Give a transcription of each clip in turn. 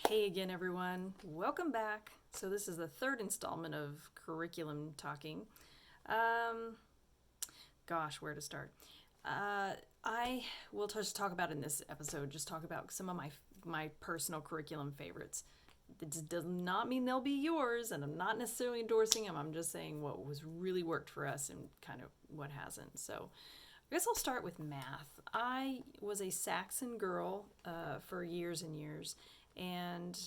Hey again, everyone. Welcome back. So, this is the third installment of curriculum talking. Um, where to start? I will just talk about in this episode, just talk about some of my personal curriculum favorites. It does not mean they'll be yours, and I'm not necessarily endorsing them. I'm just saying what was really worked for us and kind of what hasn't. So, I guess I'll start with math. I was a Saxon girl for years and years, and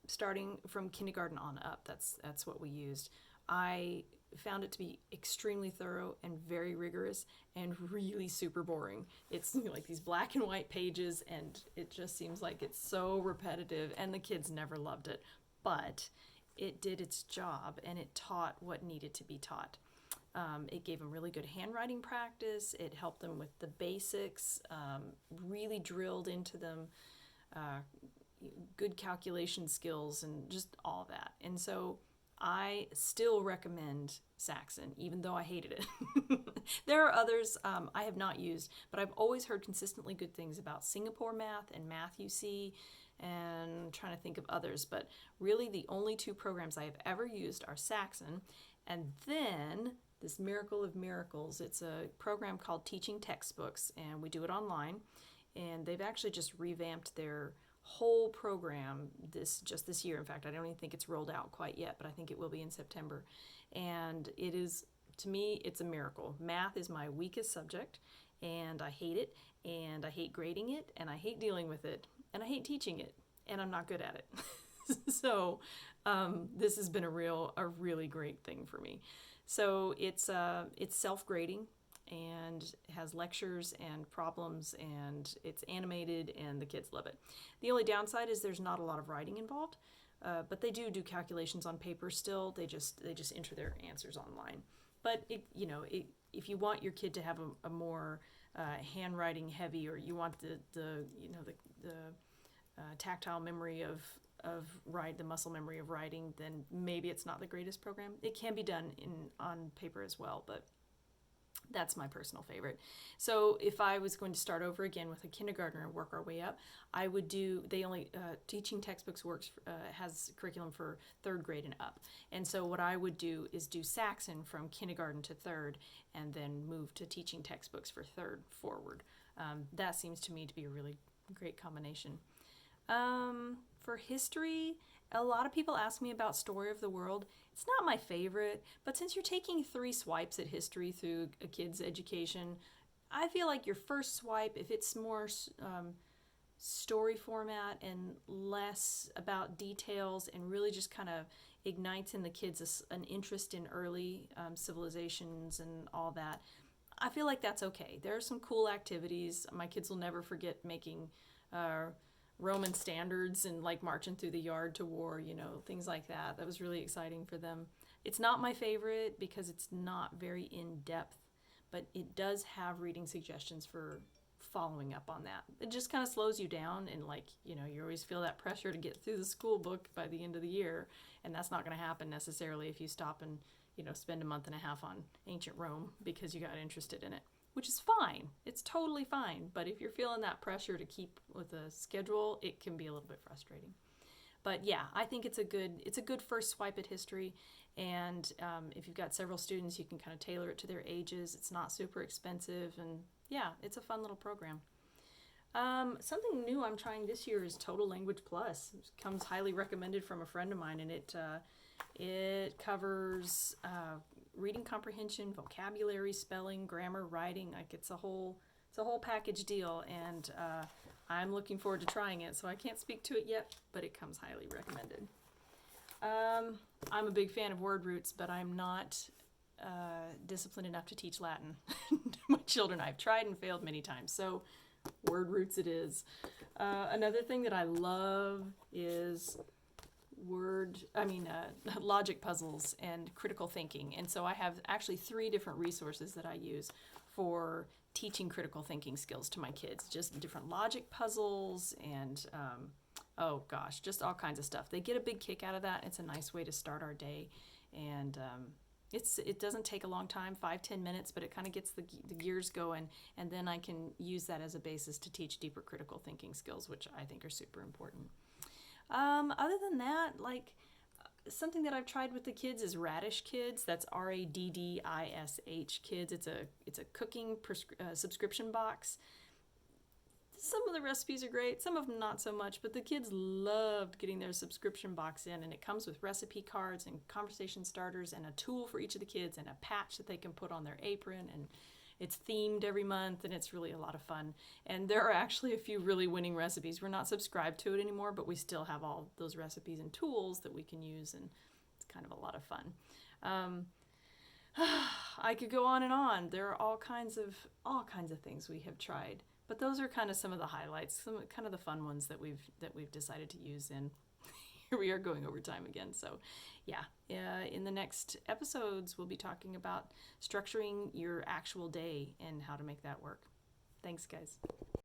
starting from kindergarten on up. That's what we used. I found it to be extremely thorough and very rigorous and really super boring. It's like these black and white pages, and it just seems like it's so repetitive, and the kids never loved it. But it did its job, and it taught what needed to be taught. It gave them really good handwriting practice. It helped them with the basics, really drilled into them uh, good calculation skills and just all that. And so I still recommend Saxon, even though I hated it. There are others I have not used, but I've always heard consistently good things about Singapore Math and Math UC, and I'm trying to think of others. But really, the only two programs I have ever used are Saxon, and then this miracle of miracles. It's a program called Teaching Textbooks, and we do it online. And they've actually just revamped their whole program this year. In fact, I don't even think it's rolled out quite yet, but I think it will be in September. And it is, to me, it's a miracle. Math is my weakest subject, and I hate it, and I hate grading it, and I hate dealing with it, and I hate teaching it, and I'm not good at it. So this has been a really great thing for me. So it's self-grading, and has lectures and problems, and it's animated, and the kids love it. The only downside is there's not a lot of writing involved, but they do calculations on paper still. They just enter their answers online. But if you want your kid to have a more handwriting heavy, or you want the tactile memory of the muscle memory of writing, then maybe it's not the greatest program. It can be done on paper as well, but that's my personal favorite. So if I was going to start over again with a kindergartner and work our way up, I would do, they only, Teaching Textbooks has curriculum for third grade and up. And so what I would do is do Saxon from kindergarten to third, and then move to Teaching Textbooks for third forward. That seems to me to be a really great combination. For history, a lot of people ask me about Story of the World. It's not my favorite, but since you're taking 3 swipes at history through a kid's education, I feel like your first swipe, if it's more story format and less about details, and really just kind of ignites in the kids an interest in early civilizations and all that, I feel like that's okay. There are some cool activities. My kids will never forget making Roman standards and like marching through the yard to war, things like that. That was really exciting for them. It's not my favorite because it's not very in depth, but it does have reading suggestions for following up on that. It just kind of slows you down, and you always feel that pressure to get through the school book by the end of the year, and that's not going to happen necessarily if you stop and spend a month and a half on ancient Rome because you got interested in it, which is fine. It's totally fine. But if you're feeling that pressure to keep with a schedule, it can be a little bit frustrating. But yeah, I think it's a good first swipe at history. And if you've got several students, you can kind of tailor it to their ages. It's not super expensive, and yeah, it's a fun little program. Something new I'm trying this year is Total Language Plus. It comes highly recommended from a friend of mine, and it covers reading comprehension, vocabulary, spelling, grammar, writing. Like it's a whole package deal, and I'm looking forward to trying it. So I can't speak to it yet, but it comes highly recommended. I'm a big fan of word roots, but I'm not disciplined enough to teach Latin to my children. I've tried and failed many times. So word roots it is. Another thing that I love is logic puzzles and critical thinking. And so I have actually 3 different resources that I use for teaching critical thinking skills to my kids. Just different logic puzzles and, just all kinds of stuff. They get a big kick out of that. It's a nice way to start our day. And it doesn't take a long time, 5-10 minutes, but it kind of gets the gears going. And then I can use that as a basis to teach deeper critical thinking skills, which I think are super important. Other than that, like something that I've tried with the kids is Radish Kids. That's RADDISH Kids. It's a cooking subscription box. Some of the recipes are great, some of them not so much, but the kids loved getting their subscription box in, and it comes with recipe cards and conversation starters and a tool for each of the kids and a patch that they can put on their apron, and it's themed every month, and it's really a lot of fun. And there are actually a few really winning recipes. We're not subscribed to it anymore, but we still have all those recipes and tools that we can use, and it's kind of a lot of fun. I could go on and on. There are all kinds of things we have tried. But those are kind of some of the highlights, some kind of the fun ones that we've decided to use. And here we are going over time again. So, yeah, in the next episodes, we'll be talking about structuring your actual day and how to make that work. Thanks, guys.